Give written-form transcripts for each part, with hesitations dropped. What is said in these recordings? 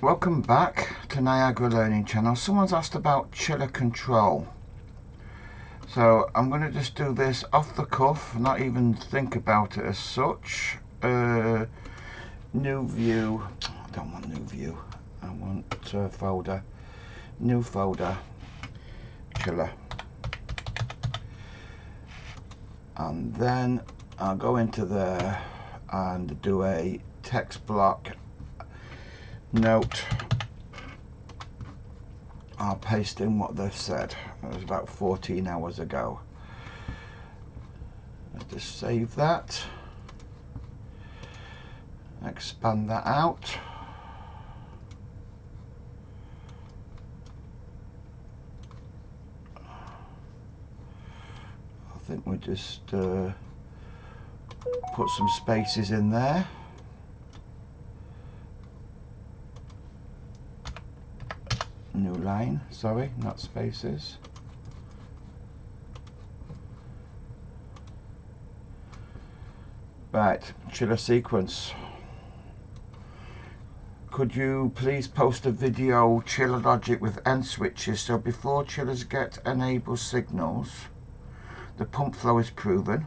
Welcome back to Niagara Learning Channel. Someone's asked about chiller control. So I'm going to just do this off the cuff, not even think about it as such. New view. I don't want new view. I want folder. New folder. Chiller. And then I'll go into there and do a text block note. I'll paste in what they've said. It was about 14 hours ago. Let's just save that. Expand that out. I think we just put some spaces in there. New line, sorry, not spaces. Right, chiller sequence. Could you please post a video chiller logic with end switches so before chillers get enable signals, the pump flow is proven.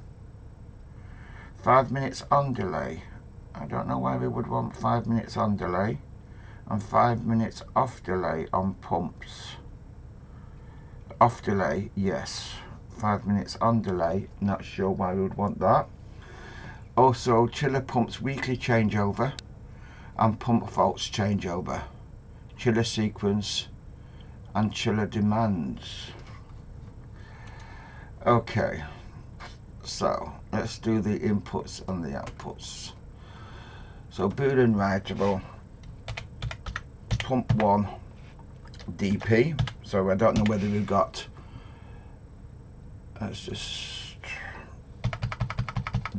5 minutes on delay. I don't know why we would want 5 minutes on delay. And 5 minutes off delay on pumps. Off delay, yes. 5 minutes on delay, not sure why we would want that. Also, chiller pumps weekly changeover and pump faults changeover. Chiller sequence and chiller demands. Okay, so let's do the inputs and the outputs. So Boolean writable. Pump 1 DP, so I don't know whether we've got, let's just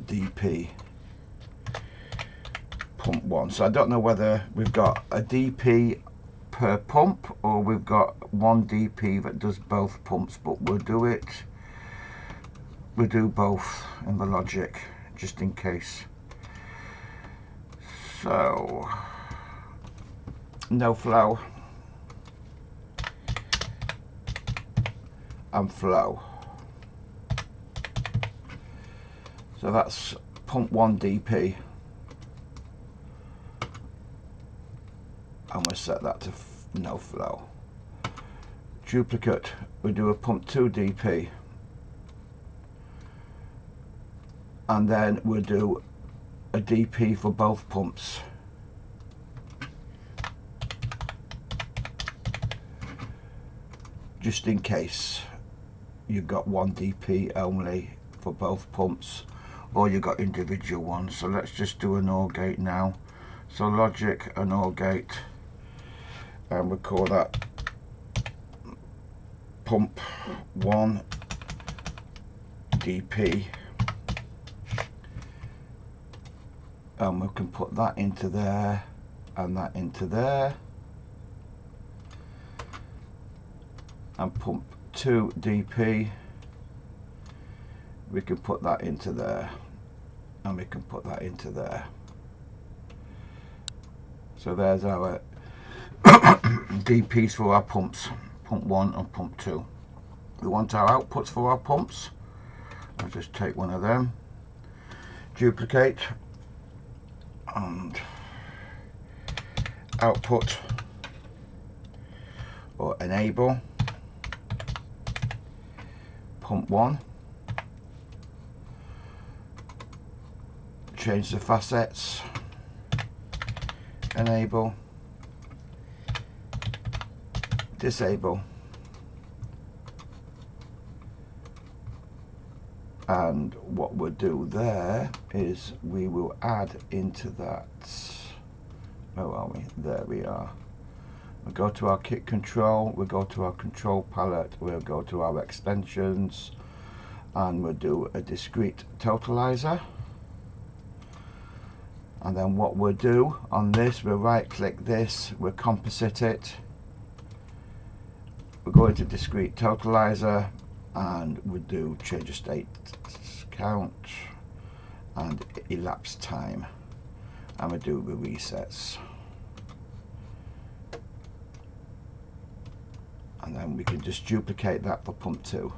DP pump 1, so I don't know whether we've got a DP per pump or we've got one DP that does both pumps, but we'll do both in the logic just in case. So no flow and flow. So that's pump 1 DP, and we'll set that to no flow. Duplicate, we do a pump 2 DP, and then we'll do a DP for both pumps. Just in case you've got one DP only for both pumps or you've got individual ones. So let's just do an OR gate now. So logic and OR gate, and we'll call that pump 1 DP, and we can put that into there and that into there. And pump 2 DP, we can put that into there and we can put that into there. So there's our DPs for our pumps, pump 1 and pump 2. We want our outputs for our pumps. I'll just take one of them, duplicate, and output or enable. Pump 1, change the facets, enable, disable, and what we'll do there is we will add into that, where are we? There we are. We'll go to our kit control, we'll go to our control palette, we'll go to our extensions, and we'll do a discrete totalizer. And then what we'll do on this, we'll right click this, we'll composite it, we'll go into discrete totalizer, and we'll do change of state count and elapsed time, and we'll do the resets. and then we can just duplicate that for pump 2.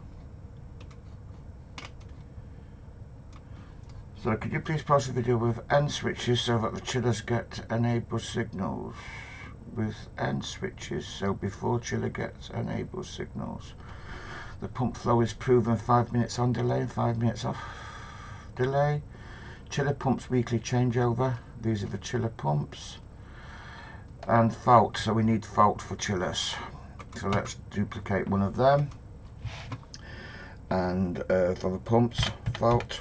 So could you please pause the video with end switches so that the chillers get enable signals? With end switches, so before chiller gets enable signals. The pump flow is proven 5 minutes on delay and 5 minutes off delay. Chiller pumps weekly changeover. These are the chiller pumps. And fault, so we need fault for chillers. So let's duplicate one of them. And for the pumps, fault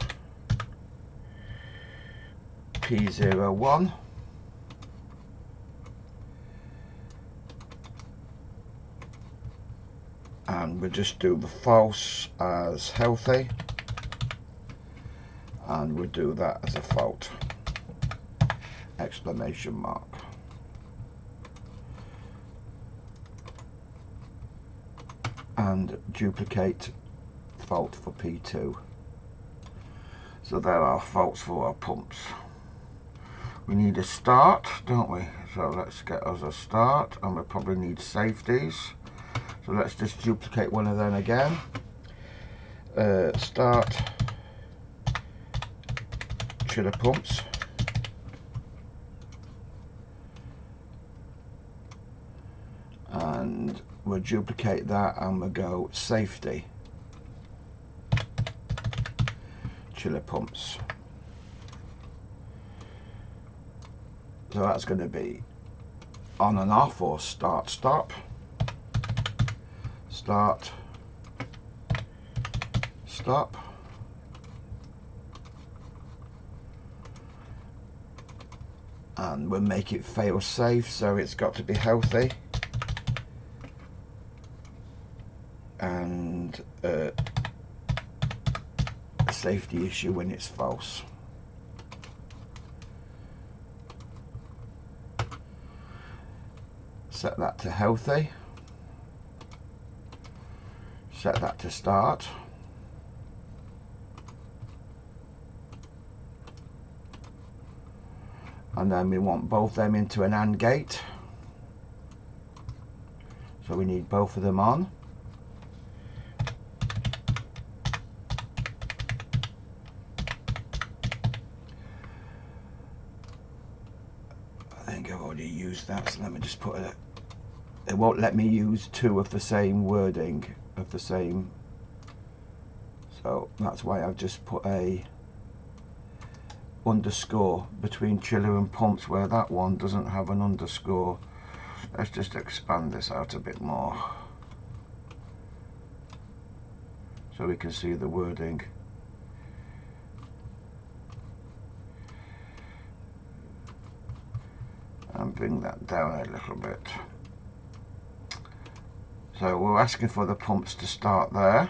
P01. And we'll just do the false as healthy, and we'll do that as a fault, exclamation mark. And duplicate fault for P2. So there are faults for our pumps. We need a start, don't we? So let's get us a start, and we'll probably need safeties. So let's just duplicate one of them again. Start chiller pumps. And we'll duplicate that and we'll go safety chiller pumps. So that's going to be on and off, or start stop. Start, stop, and we'll make it fail safe, so it's got to be healthy, and a safety issue when it's false. Set that to healthy. Set that to start. And then we want both them into an AND gate. So we need both of them on. I think I've already used that, so let me just put it. It won't let me use two of the same wording, of the same, so that's why I've just put a underscore between chiller and pumps where that one doesn't have an underscore. Let's just expand this out a bit more so we can see the wording. And bring that down a little bit. So we're asking for the pumps to start there.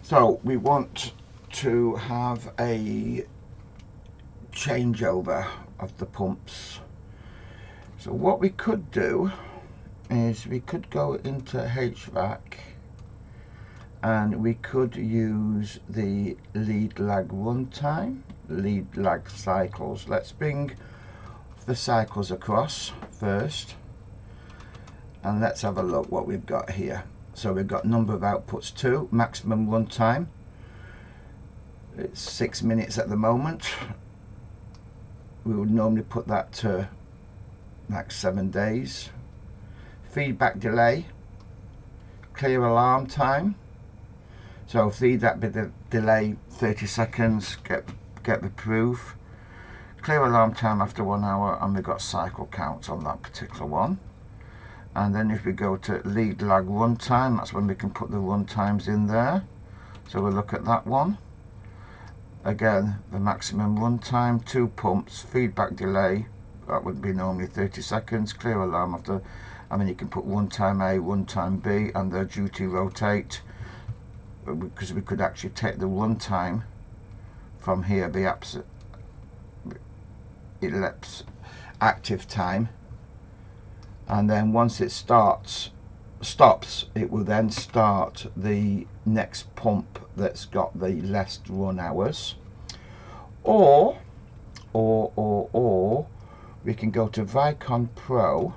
So we want to have a changeover of the pumps. So what we could do is we could go into HVAC and we could use the lead lag runtime, lead lag cycles. Let's bring the cycles across first. And let's have a look what we've got here. So we've got number of outputs 2, maximum runtime. It's 6 minutes at the moment. We would normally put that to max 7 days. Feedback delay, clear alarm time. So feedback delay 30 seconds, get the proof. Clear alarm time after 1 hour, and we've got cycle counts on that particular one. And then if we go to lead lag runtime, that's when we can put the run times in there. So we'll look at that one. Again, the maximum runtime, 2 pumps, feedback delay, that would be normally 30 seconds, clear alarm after, and then you can put runtime A, runtime B, and the duty rotate, because we could actually take the runtime from here, the elapse active time, and then once it stops, it will then start the next pump that's got the less run hours. Or we can go to Vicon Pro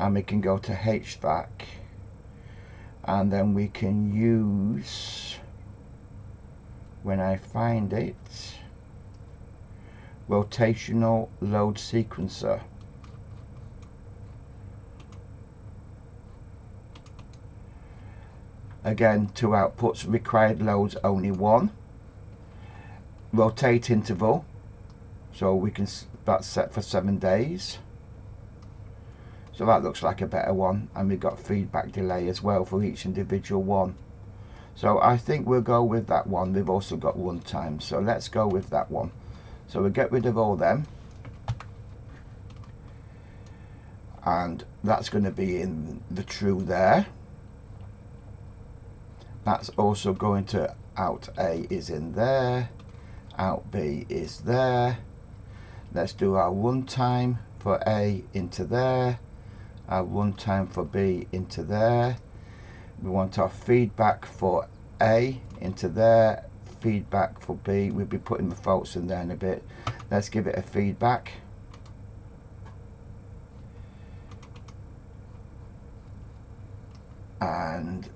and we can go to HVAC, and then we can use, when I find it, rotational load sequencer. Again, 2 outputs, required loads only 1. Rotate interval, so we can, that's set for 7 days. So that looks like a better one, and we've got feedback delay as well for each individual one. So I think we'll go with that one. We've also got runtime, so let's go with that one. So we'll get rid of all them, and that's going to be in the true there. That's also going to, out A is in there, out B is there. Let's do our runtime for A into there, our runtime for B into there. We want our feedback for A into there, feedback for B. We'll be putting the faults in there in a bit. Let's give it a feedback. And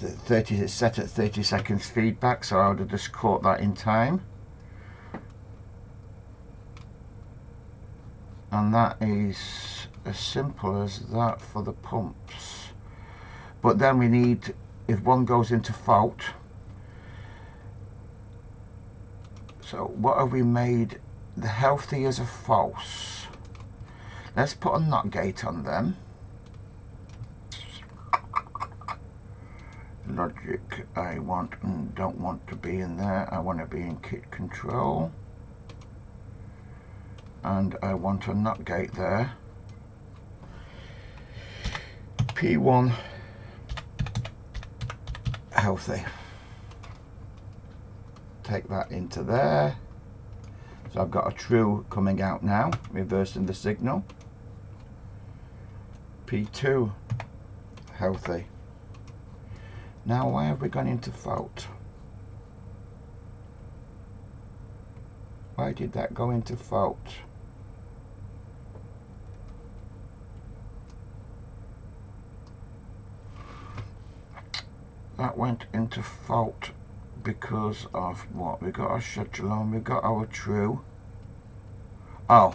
the 30 is set at 30 seconds feedback, so I would have just caught that in time. And that is as simple as that for the pumps. But then we need, if one goes into fault, so what have we made? The healthy as a false. Let's put a NOT gate on them. Logic, I want and don't want to be in there. I want to be in kit control. And I want a NOT gate there. P1 healthy. Take that into there. So I've got a true coming out now, reversing the signal. P2 healthy. Now why have we gone into fault? Why did that go into fault? That went into fault because of what? We got our schedule on, we got our true. Oh.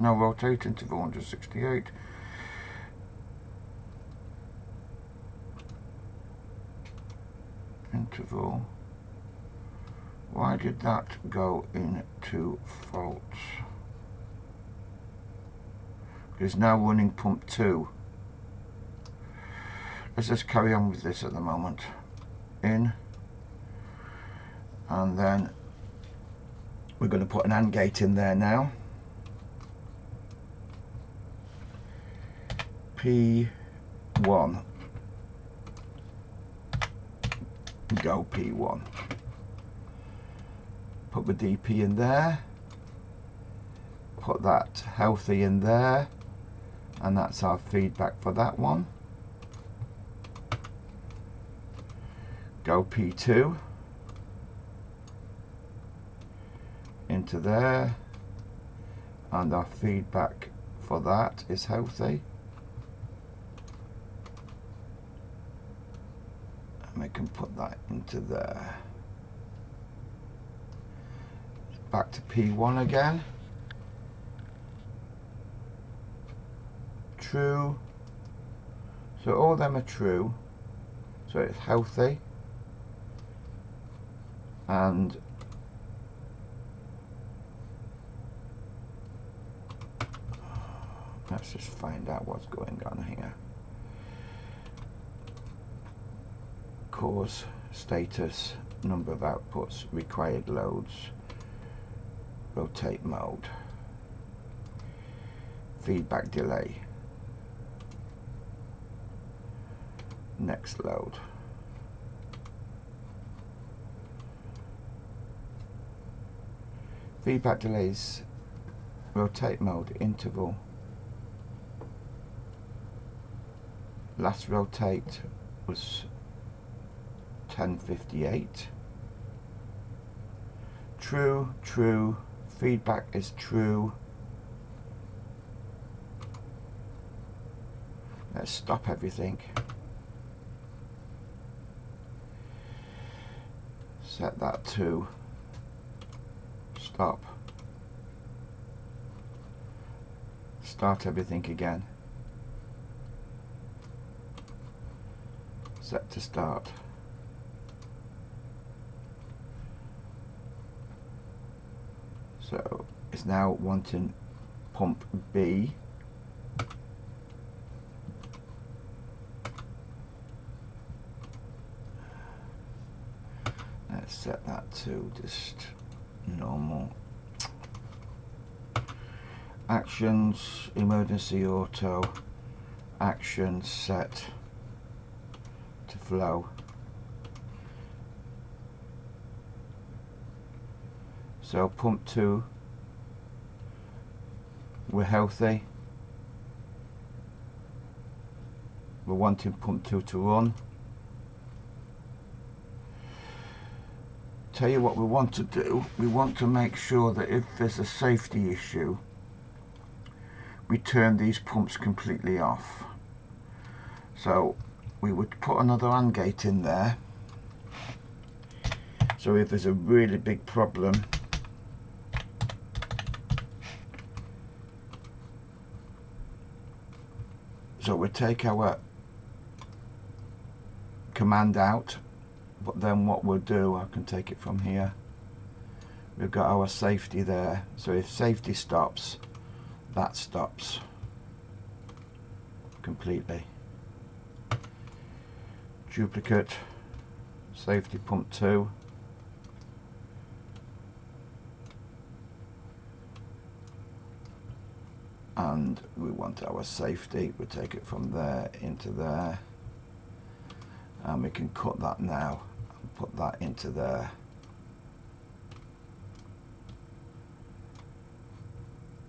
No, rotate into 468. Interval. Why did that go into fault? It's now running pump 2. Let's just carry on with this at the moment. In, and then we're going to put an AND gate in there now. P1. Go P1. Put the DP in there. Put that healthy in there. And that's our feedback for that one. Go P2. Into there. And our feedback for that is healthy. And we can put that into there. Back to P1 again. True. So all of them are true. So it's healthy. And let's just find out what's going on here. Cause, status, number of outputs, required loads, rotate mode, feedback delay, next load. Feedback delays, rotate mode, interval. Last rotate was 10:58. True, true, feedback is true. Let's stop everything. Set that to stop. Start everything again. Set to start. So it's now wanting pump B. Let's set that to just normal. Actions, emergency auto, actions set to flow. So pump 2, we're healthy. We're wanting pump 2 to run. Tell you what we want to do, we want to make sure that if there's a safety issue, we turn these pumps completely off. So we would put another AND gate in there, so if there's a really big problem, so we take our command out, but then what we'll do, I can take it from here, we've got our safety there, so if safety stops, that stops completely. Duplicate, safety pump 2, and we want our safety, we'll take it from there into there, and we can cut that now and put that into there.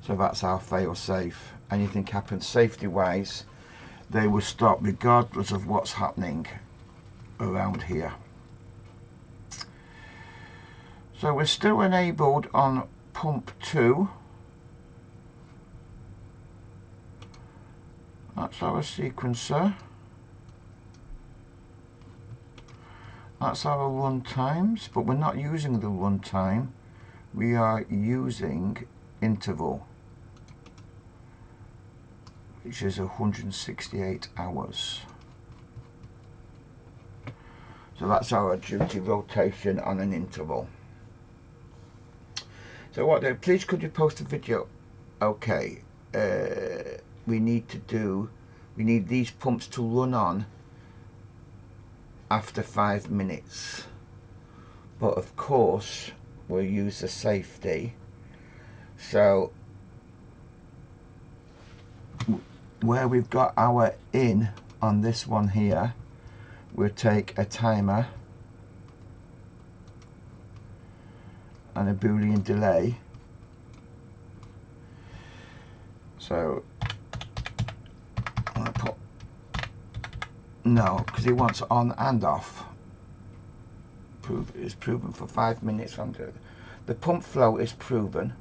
So that's our fail safe. Anything happens safety wise, they will stop regardless of what's happening around here. So we're still enabled on pump 2. That's our sequencer. That's our run times, but we're not using the run time. We are using interval, which is 168 hours. So that's our duty rotation on an interval. So what do? Please could you post a video? Okay. We need these pumps to run on after 5 minutes. But of course we'll use the safety. So where we've got our in on this one here, we'll take a timer and a Boolean delay. So I'm gonna put no, because he wants on and off. Is proven for 5 minutes. The pump flow is proven.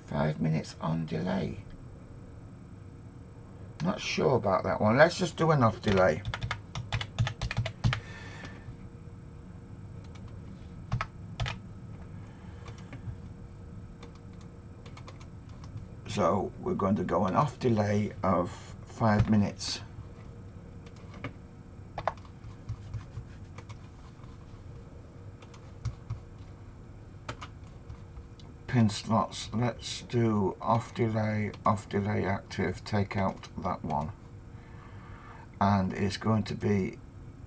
5 minutes on delay. Not sure about that one. Let's just do an off delay. So we're going to go an off delay of 5 minutes. Pin slots, let's do off delay active, take out that one, and it's going to be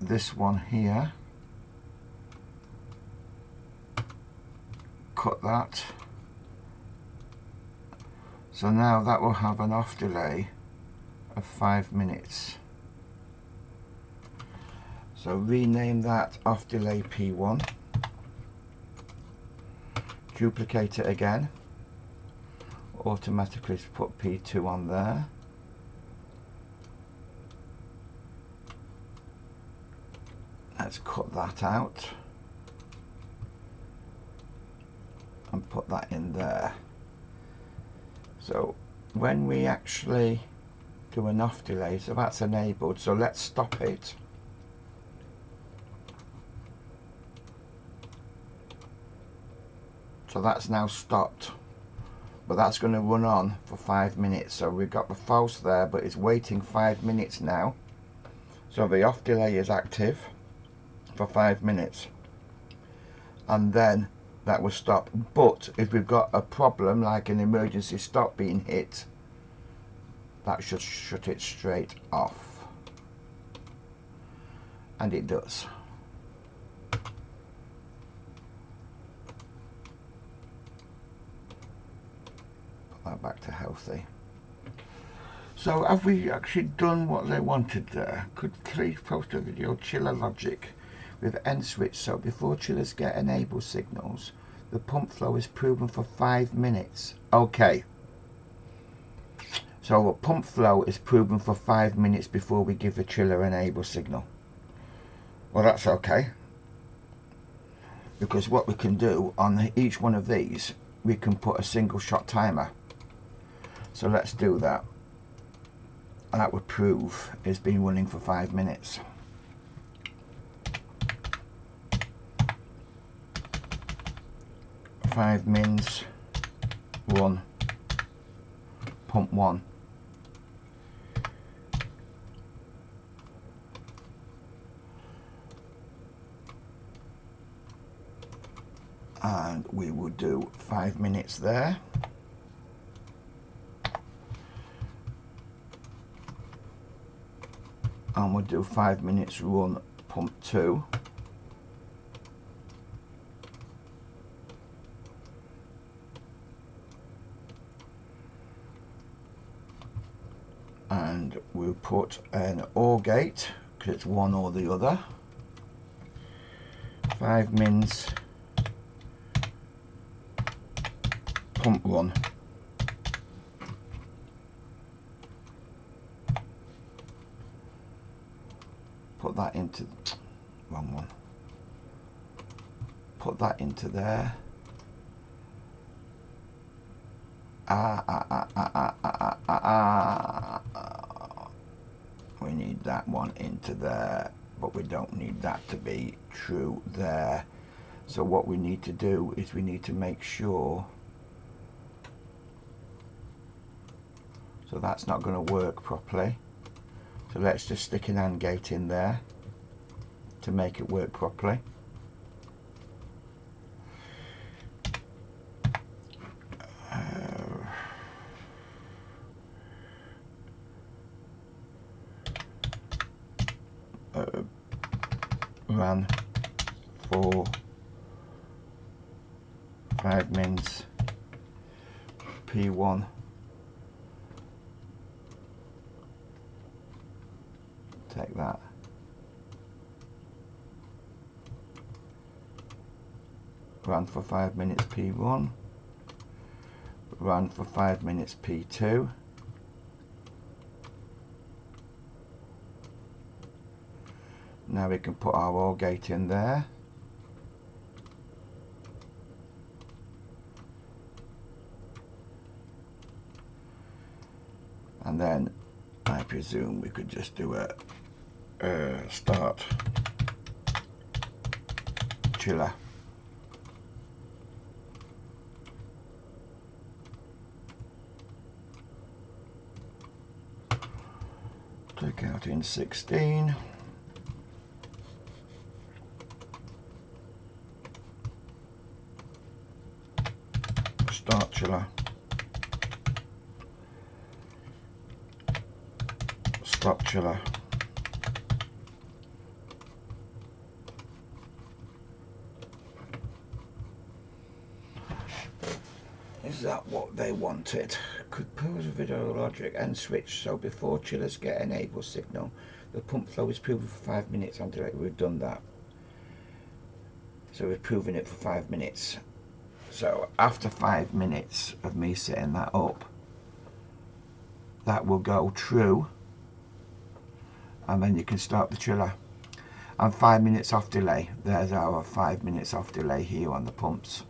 this one here. Cut that. So now that will have an off delay of 5 minutes. So rename that off delay P1. Duplicate it again, automatically put P2 on there, let's cut that out and put that in there. So when we actually to an off delay, so that's enabled. So let's stop it. So that's now stopped, but that's going to run on for 5 minutes. So we've got the false there, but it's waiting 5 minutes now. So the off delay is active for 5 minutes, and then that will stop. But if we've got a problem like an emergency stop being hit, that should shut it straight off, and it does. Put that back to healthy. So have we actually done what they wanted there? Could please post a video chiller logic with end switch, so before chillers get enable signals, the pump flow is proven for 5 minutes. Okay. So the pump flow is proven for 5 minutes before we give the chiller enable signal. Well, that's okay, because what we can do on each one of these, we can put a single shot timer. So let's do that. And that would prove it's been running for 5 minutes. Five mins, run, pump 1. And we will do 5 minutes there. And we'll do 5 minutes run, pump 2. And we'll put an OR gate, because it's one or the other. 5 mins, pump 1. Put that into, wrong one. Put that into there. We need that one into there, but we don't need that to be true there. So what we need to do is we need to make sure, so that's not going to work properly. So let's just stick an AND gate in there to make it work properly. Run for 5 mins, P1. Take that. Run for 5 minutes, P1. Run for 5 minutes, P2. Now we can put our OR gate in there. And then I presume we could just do a start chiller. Click out in 16. Start chiller. Stop chiller. Is that what they wanted? Could pause a video logic and switch, so before chillers get enable signal, the pump flow is proven for 5 minutes on delay. We've done that. So we're proving it for 5 minutes. So after 5 minutes of me setting that up, that will go true, and then you can start the chiller. And 5 minutes off delay. There's our 5 minutes off delay here on the pumps.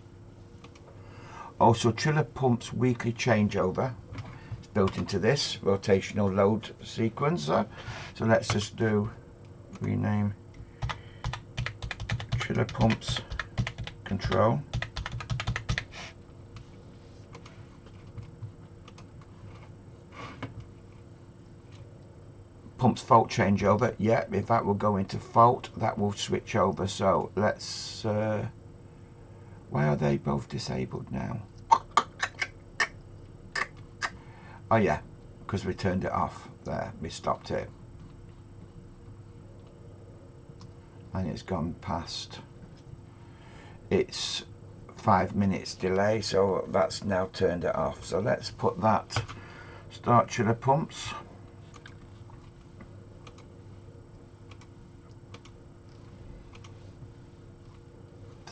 Also, chiller pumps weekly changeover. It's built into this rotational load sequencer. So let's just do rename chiller pumps control. Pumps fault changeover. Yeah, if that will go into fault, that will switch over. So let's why are they both disabled now? Oh yeah, because we turned it off there, we stopped it and it's gone past its 5 minutes delay, so that's now turned it off. So let's put that start chiller pumps.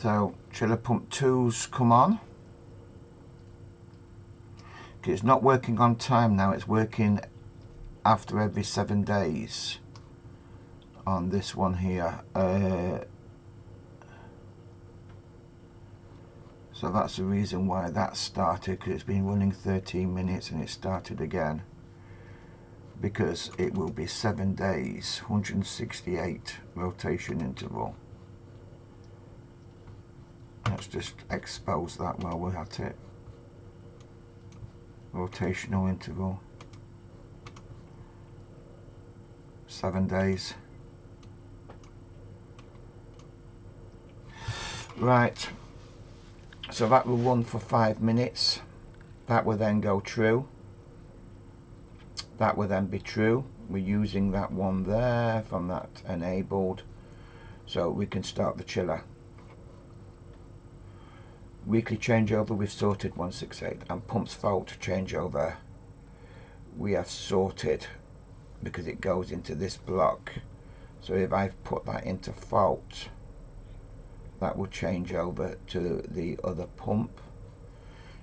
So chiller pump 2's come on. Okay, it's not working on time now, it's working after every 7 days on this one here. So that's the reason why that started, because it's been running 13 minutes and it started again, because it will be 7 days, 168 rotation interval. Let's just expose that while we're at it. Rotational interval, 7 days. Right, so that will run for 5 minutes. That will then go true. That will then be true. We're using that one there from that enabled, so we can start the chiller. Weekly changeover we've sorted 168, and pumps fault changeover we have sorted because it goes into this block. So if I put that into fault, that will change over to the other pump.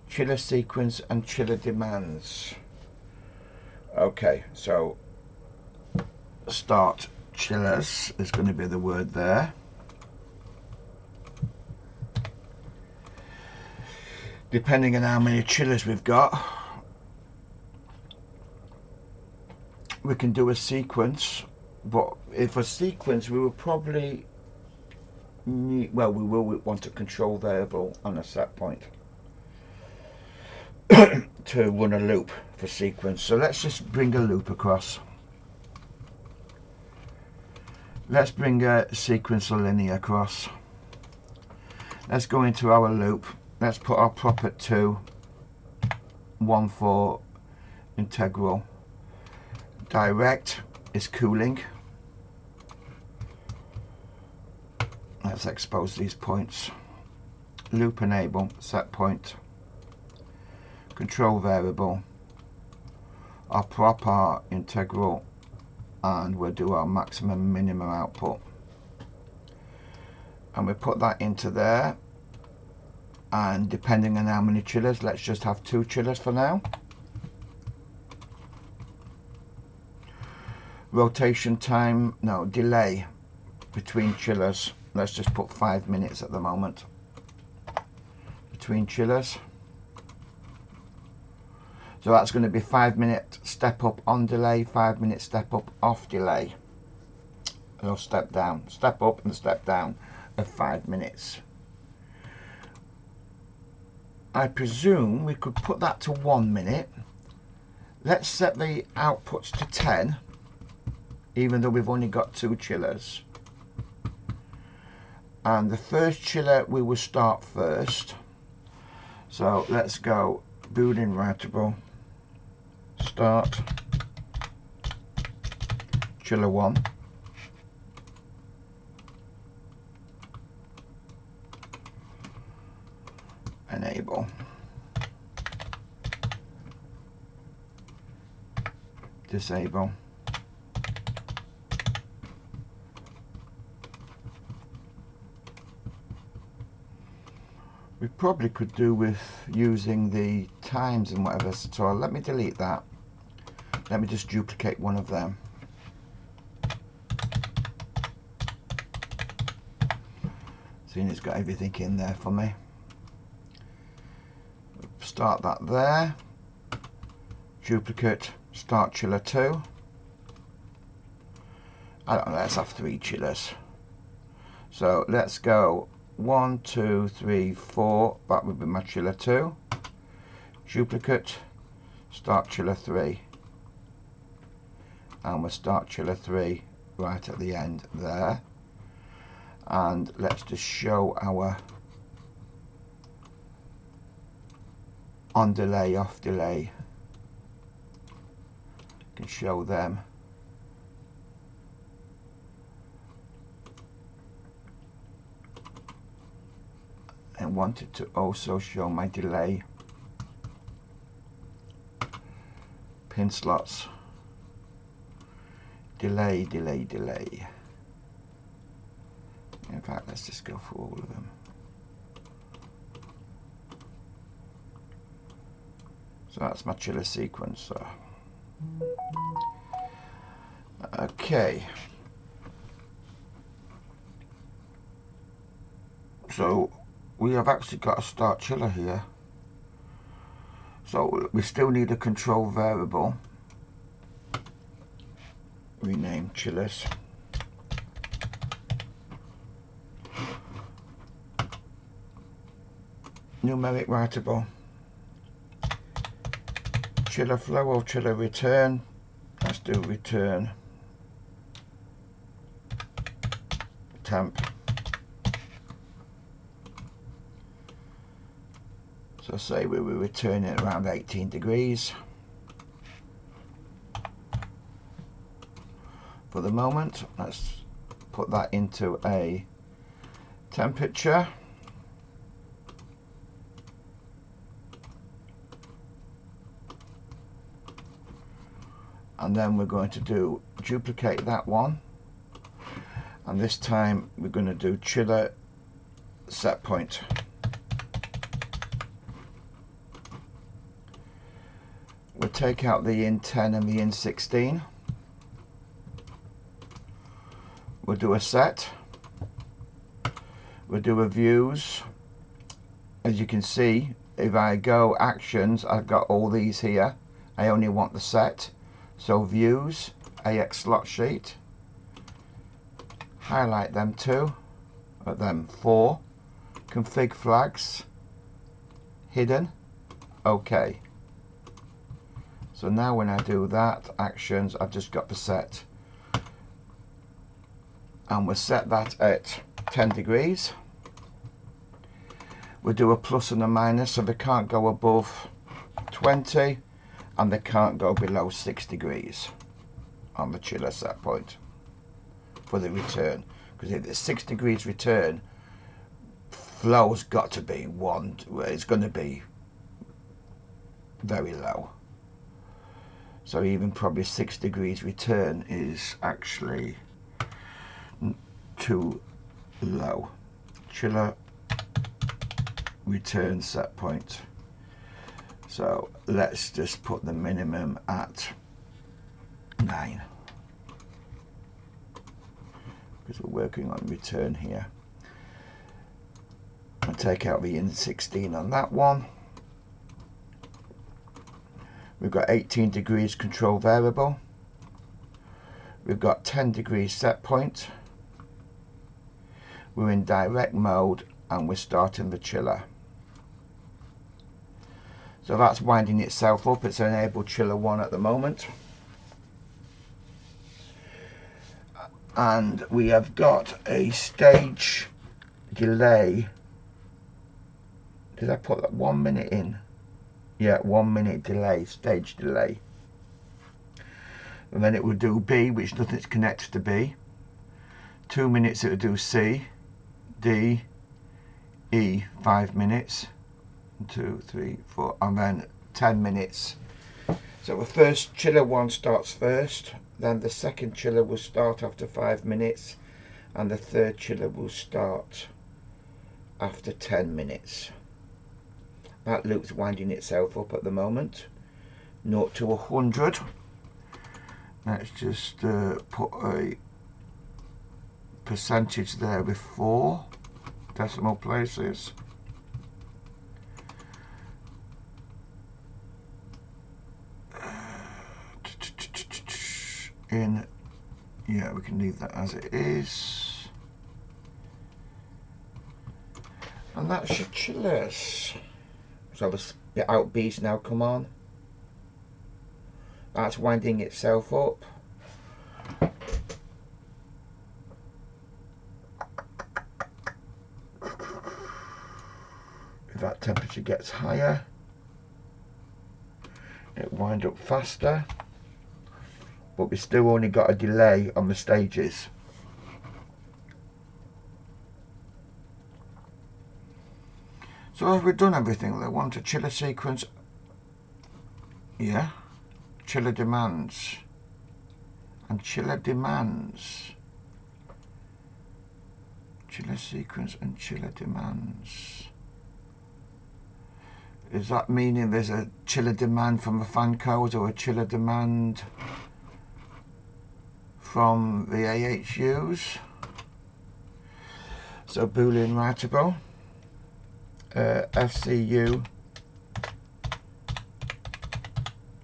Chiller sequence and chiller demands. Okay, so start chillers is going to be the word there. Depending on how many chillers we've got, we can do a sequence, but if a sequence we will probably need, well, we will want a control variable on a set point to run a loop for sequence. So let's just bring a loop across. Let's bring a sequencer linear across. Let's go into our loop. Let's put our prop at 2, 1 4 integral. Direct is cooling. Let's expose these points. Loop enable, set point. Control variable. Our prop are integral, and we'll do our maximum minimum output. And we put that into there. And depending on how many chillers, let's just have 2 chillers for now. Rotation time, no, delay between chillers. Let's just put 5 minutes at the moment between chillers. So that's going to be 5 minute step up on delay, 5 minute step up off delay. Or step down, step up and step down of 5 minutes. I presume we could put that to 1 minute. Let's set the outputs to 10, even though we've only got 2 chillers. And the first chiller we will start first. So let's go Boolean writable, start chiller 1. Enable. Disable. We probably could do with using the times and whatever, so let me delete that. Let me just duplicate one of them. Seeing it's got everything in there for me. Start that there. duplicate, start chiller 2. I don't know, let's have 3 chillers. So let's go 1, 2, 3, 4. That would be my chiller 2. Duplicate, start chiller 3. And we'll start chiller 3 right at the end there. And let's just show our on delay, off delay. Can show them. I wanted to also show my delay pin slots. Delay, delay, delay. In fact, let's just go through all of them. So that's my chiller sequencer. Okay. So we have actually got a start chiller here. So we still need a control variable. Rename chillers. Numeric writable. Chiller flow or chiller return. Let's do return temp. So say we were returning around 18 degrees for the moment. Let's put that into a temperature. And then we're going to duplicate that one, and this time we're going to do chiller set point. We'll take out the in 10 and the in 16. We'll do a set. We'll do a views. As you can see, if I go actions, I've got all these here. I only want the set. So views, AX slot sheet, highlight them 2, them 4, config flags, hidden, OK. So now when I do that, actions, I've just got the set. And we'll set that at 10 degrees. We'll do a plus and a minus, so they can't go above 20. And they can't go below 6 degrees on the chiller set point for the return. Because if it's 6 degrees return, flow's got to be it's going to be very low. So even probably 6 degrees return is actually too low. Chiller return set point. So let's just put the minimum at 9 because we're working on return here. I'll take out the in 16 on that one. We've got 18 degrees control variable. We've got 10 degrees set point. We're in direct mode and we're starting the chiller. So that's winding itself up. It's enabled chiller 1 at the moment. And we have got a stage delay. Did I put that 1 minute in? Yeah, 1 minute delay, stage delay. And then it will do B, which nothing's connected to B. 2 minutes it will do C, D, E, 5 minutes. 1, 2, 3, 4, and then 10 minutes. So the first chiller 1 starts first, then the second chiller will start after 5 minutes, and the third chiller will start after 10 minutes. That loop's winding itself up at the moment. 0 to 100. Let's just put a percentage there with 4 decimal places. Yeah, we can leave that as it is. And that's your chillers. So the spit out beads now come on. That's winding itself up. If that temperature gets higher, it winds up faster, but we still only got a delay on the stages. So have we done everything? They want a chiller sequence. Yeah. Chiller demands. And chiller demands. Chiller sequence and chiller demands. Is that meaning there's a chiller demand from the fan code or a chiller demand from the AHUs? So Boolean writable. FCU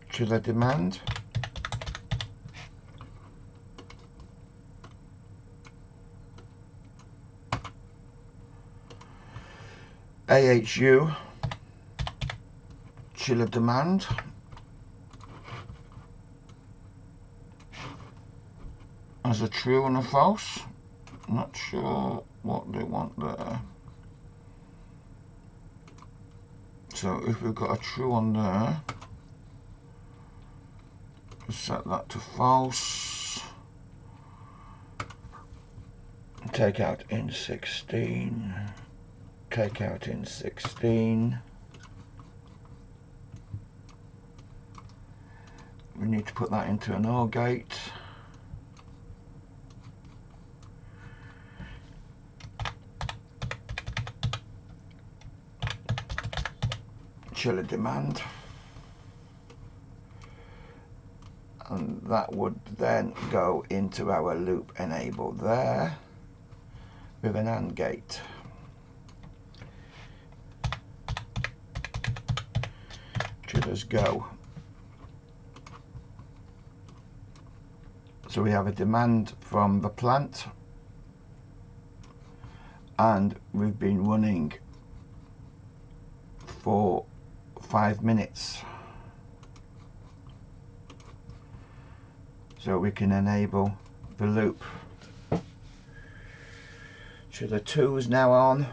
chiller demand. AHU chiller demand. As a true and a false. Not sure what they want there. So if we've got a true on there, set that to false. Take out in 16. Take out in 16. We need to put that into an OR gate. Chiller demand. And that would then go into our loop enable there with an AND gate. Chillers go. So we have a demand from the plant, and we've been running for 5 minutes. So we can enable the loop. Chiller 2 is now on.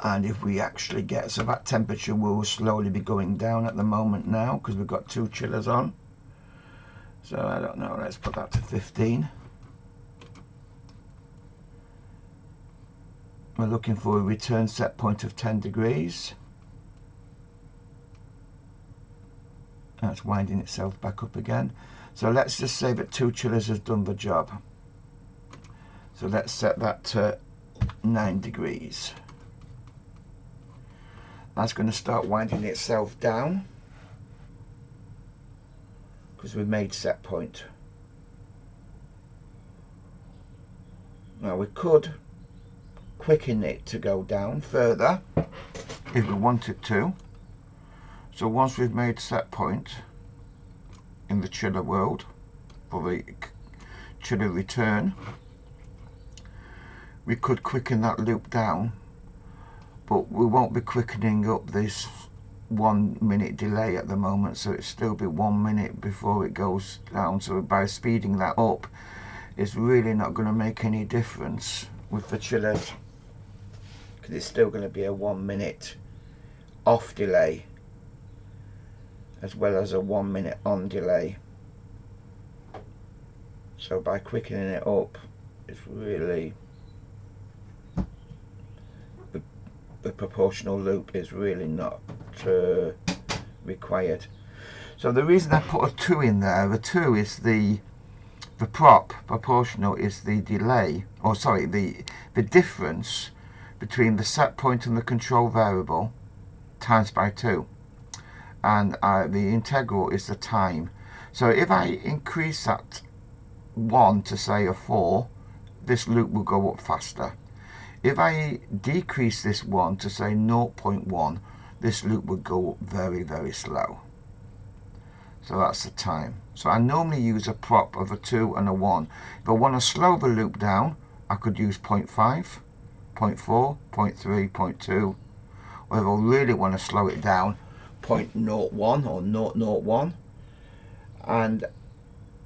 And if we actually get, so that temperature will slowly be going down at the moment now because we've got 2 chillers on. So I don't know, let's put that to 15. We're looking for a return set point of 10 degrees. That's winding itself back up again. So let's just say that 2 chillers has done the job. So let's set that to 9 degrees. That's going to start winding itself down because we've made set point. Now we could quicken it to go down further if we wanted to. So once we've made set point in the chiller world for the chiller return, we could quicken that loop down, but we won't be quickening up this 1 minute delay at the moment, so it'll still be 1 minute before it goes down. So by speeding that up, it's really not going to make any difference with the chillers, because it's still going to be a 1 minute off delay as well as a 1 minute on delay. So by quickening it up, it's really, the proportional loop is really not required. So the reason I put a 2 in there, the 2 is the proportional is the delay, or sorry, the difference between the set point and the control variable times by 2, and the integral is the time. So if I increase that 1 to say a 4, this loop will go up faster. If I decrease this 1 to say 0.1, this loop would go up very, very slow. So that's the time. So I normally use a prop of a 2 and a 1. If I want to slow the loop down, I could use 0.5, 0.4, 0.3, 0.2. Or if I really want to slow it down, 0.01 or 0.01. And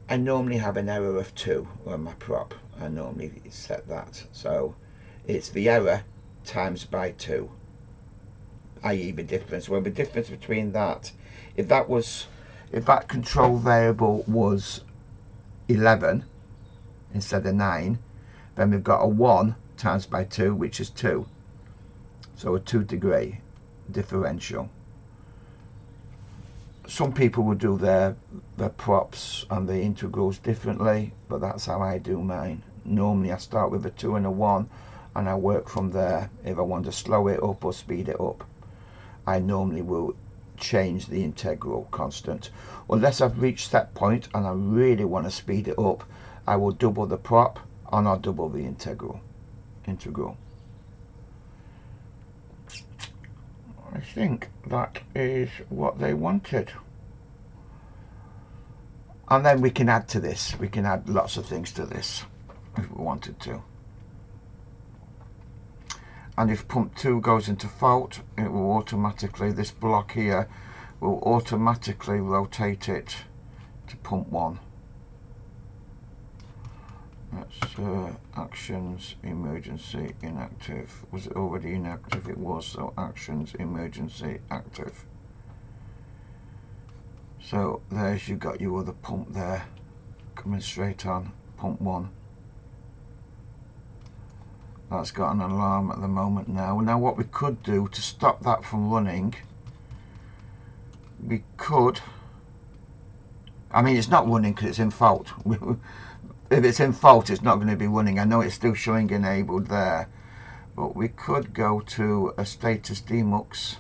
I normally have an error of 2 on my prop. I normally set that. So it's the error times by 2, i.e. the difference. Well, the difference between that, if that control variable was 11 instead of 9, then we've got a 1 times by 2, which is 2. So a 2-degree differential. Some people will do their props and the integrals differently, but that's how I do mine. Normally I start with a 2 and a 1 and I work from there. If I want to slow it up or speed it up, I normally will change the integral constant. Unless I've reached that point and I really want to speed it up, I will double the prop and I'll double the integral. I think that is what they wanted. And then we can add to this. We can add lots of things to this if we wanted to. And if pump 2 goes into fault, it will automatically, this block here will automatically rotate it to pump 1. That's actions, emergency, inactive. Was it already inactive? It was. So actions, emergency, active. So there's, you got your other pump there coming straight on, pump 1. That's got an alarm at the moment now. Now what we could do to stop that from running, we could, I mean it's not running because it's in fault. If it's in fault, it's not going to be running. I know it's still showing enabled there, but we could go to a status demux.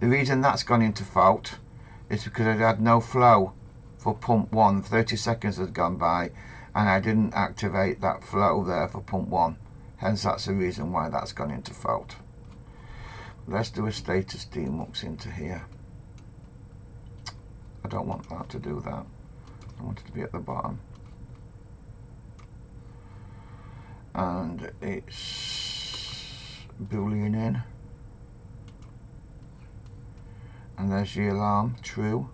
The reason that's gone into fault is because it had no flow for pump 1. 30 seconds has gone by and I didn't activate that flow there for pump 1. Hence that's the reason why that's gone into fault. Let's do a status demux into here. I don't want that to do that. I want it to be at the bottom. And it's boolean in. And there's the alarm, true.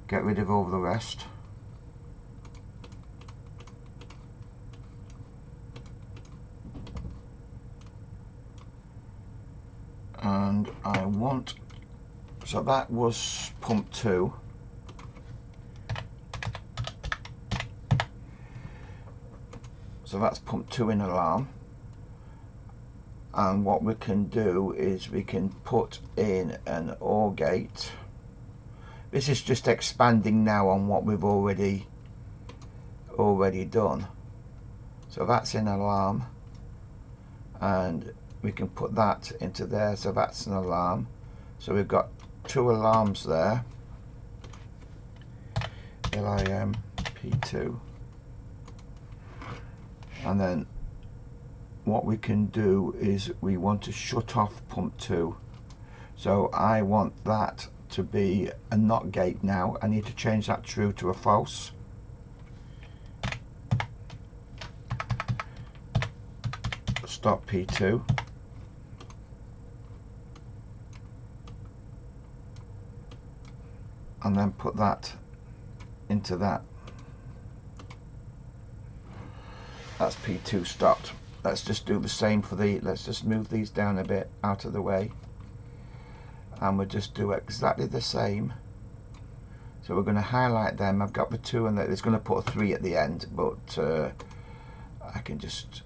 Get rid of all the rest. And I want, so that was pump 2. So that's pump 2 in alarm. And what we can do is we can put in an OR gate. This is just expanding now on what we've already done. So that's in alarm, and we can put that into there. So that's an alarm. So we've got 2 alarms there. LIM P2. And then what we can do is we want to shut off pump 2. So I want that to be a NOT gate now. I need to change that true to a false. Stop P2. And then put that into that. That's P2 stopped. Let's just do the same for the, let's just move these down a bit out of the way. And we'll just do exactly the same. So we're going to highlight them. I've got the 2 and it's going to put a 3 at the end, but I can just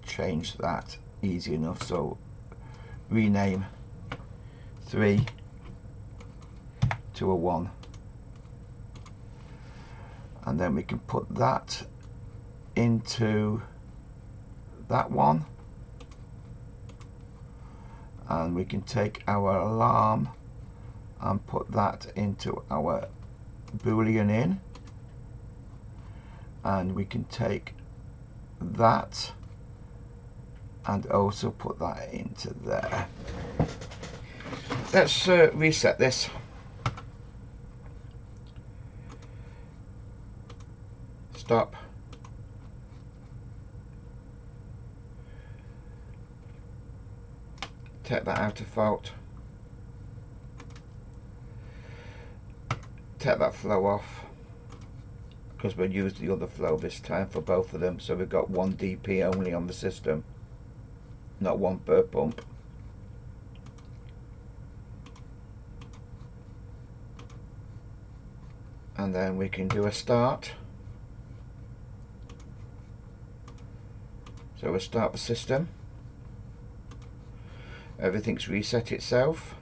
change that easy enough. So rename 3 to a 1. And then we can put that into that one, and we can take our alarm and put that into our boolean in, and we can take that and also put that into there. Let's reset this. Stop. Take that out of fault. Take that flow off, because we'll use the other flow this time for both of them, so we've got one DP only on the system, not one per pump. And then we can do a start. So we'll start the system. Everything's reset itself.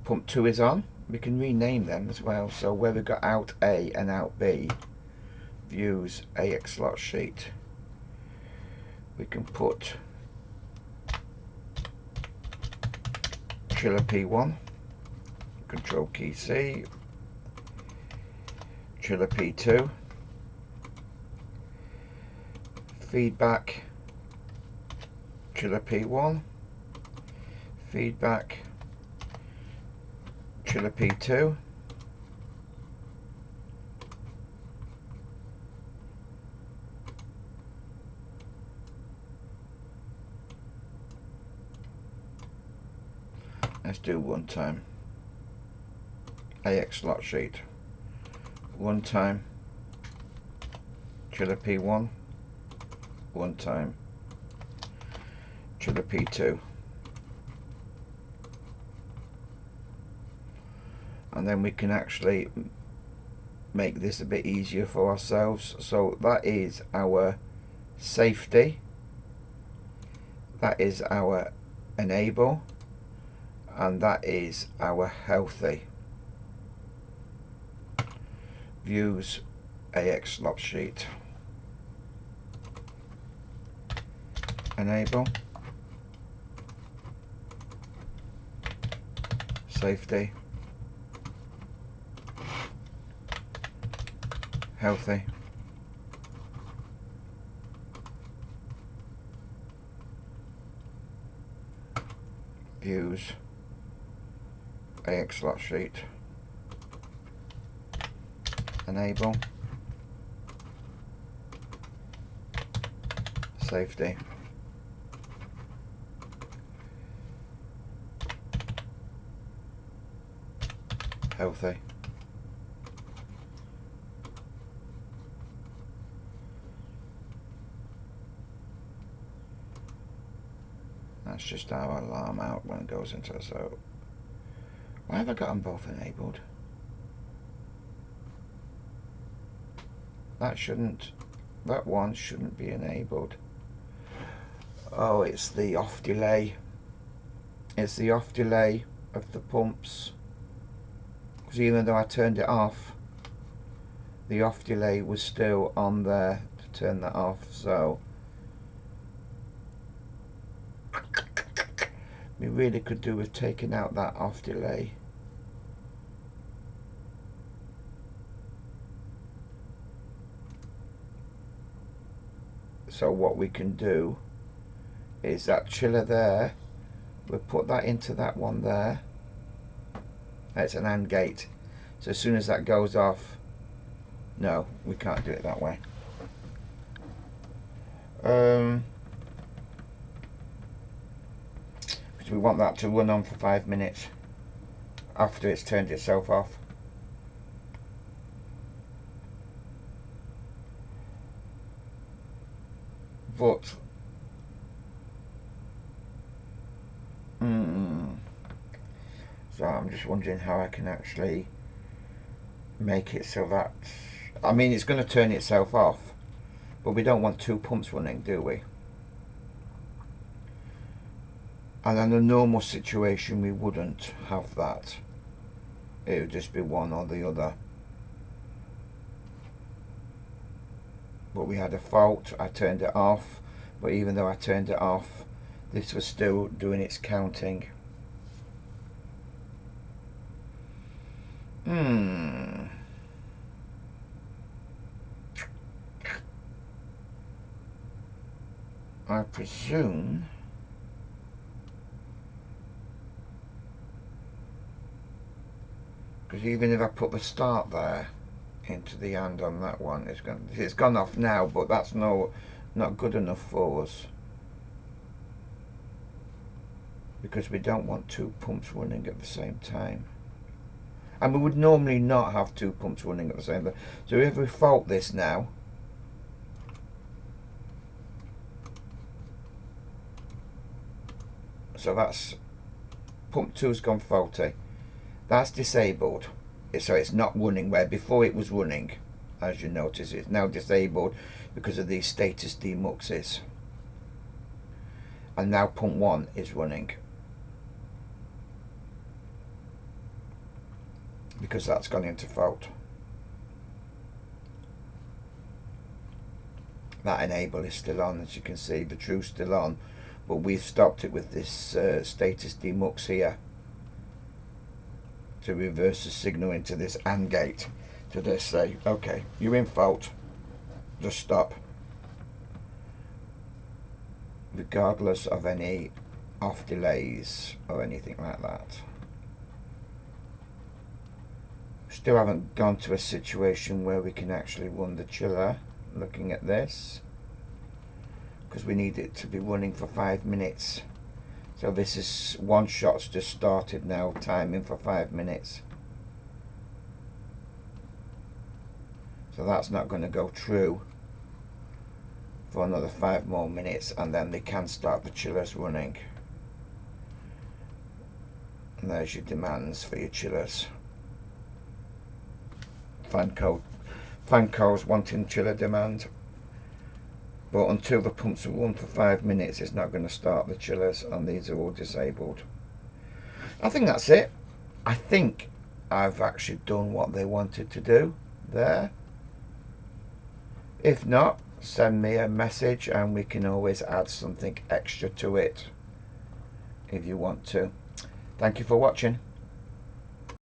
Pump 2 is on. We can rename them as well. So where we've got out A and out B, views AX slot sheet, we can put chiller P1, control key C, chiller P2, feedback chiller P1, feedback chiller P2, let's do one time. AX slot sheet, one time chiller P1, one time chiller P2, and then we can actually make this a bit easier for ourselves. So that is our safety, that is our enable, and that is our healthy. Views AX slot sheet, enable, safety, healthy, views AX slot sheet, enable, safety, healthy, that's just our alarm out when it goes into. So why have I got them both enabled? That one shouldn't be enabled. Oh, it's the off delay. It's the off delay of the pumps. Because even though I turned it off, the off delay was still on there to turn that off. So we really could do with taking out that off delay. So what we can do is that chiller there, we'll put that into that one there. It's an AND gate. So as soon as that goes off, no, we can't do it that way. Because we want that to run on for 5 minutes after it's turned itself off. But so I'm just wondering how I can actually make it so that, I mean, it's going to turn itself off, but we don't want 2 pumps running, do we? And in a normal situation we wouldn't have that. It would just be one or the other. But we had a fault, I turned it off, but even though I turned it off, this was still doing its counting. I presume Because even if I put the start there into the hand on that one, it's gone off now, but that's not good enough for us, because we don't want two pumps running at the same time. And we would normally not have two pumps running at the same time. So if we fault this now, so that's pump 2's gone faulty. That's disabled. So it's not running, where before it was running. As you notice, it's now disabled because of these status demuxes. And now pump 1 is running, because that's gone into fault. That enable is still on, as you can see, the true's still on, but we've stopped it with this status demux here to reverse the signal into this AND gate, to just say, okay, you're in fault, just stop, regardless of any off delays or anything like that. Still haven't gone to a situation where we can actually run the chiller, looking at this, because we need it to be running for 5 minutes. So this is one shot's just started now, timing for 5 minutes. So that's not going to go through for another 5 more minutes, and then they can start the chillers running. And there's your demands for your chillers. Fanco's wanting chiller demand, but until the pumps are run for 5 minutes, it's not going to start the chillers, and these are all disabled. I think that's it. I think I've actually done what they wanted to do there. If not, send me a message and we can always add something extra to it if you want to. Thank you for watching.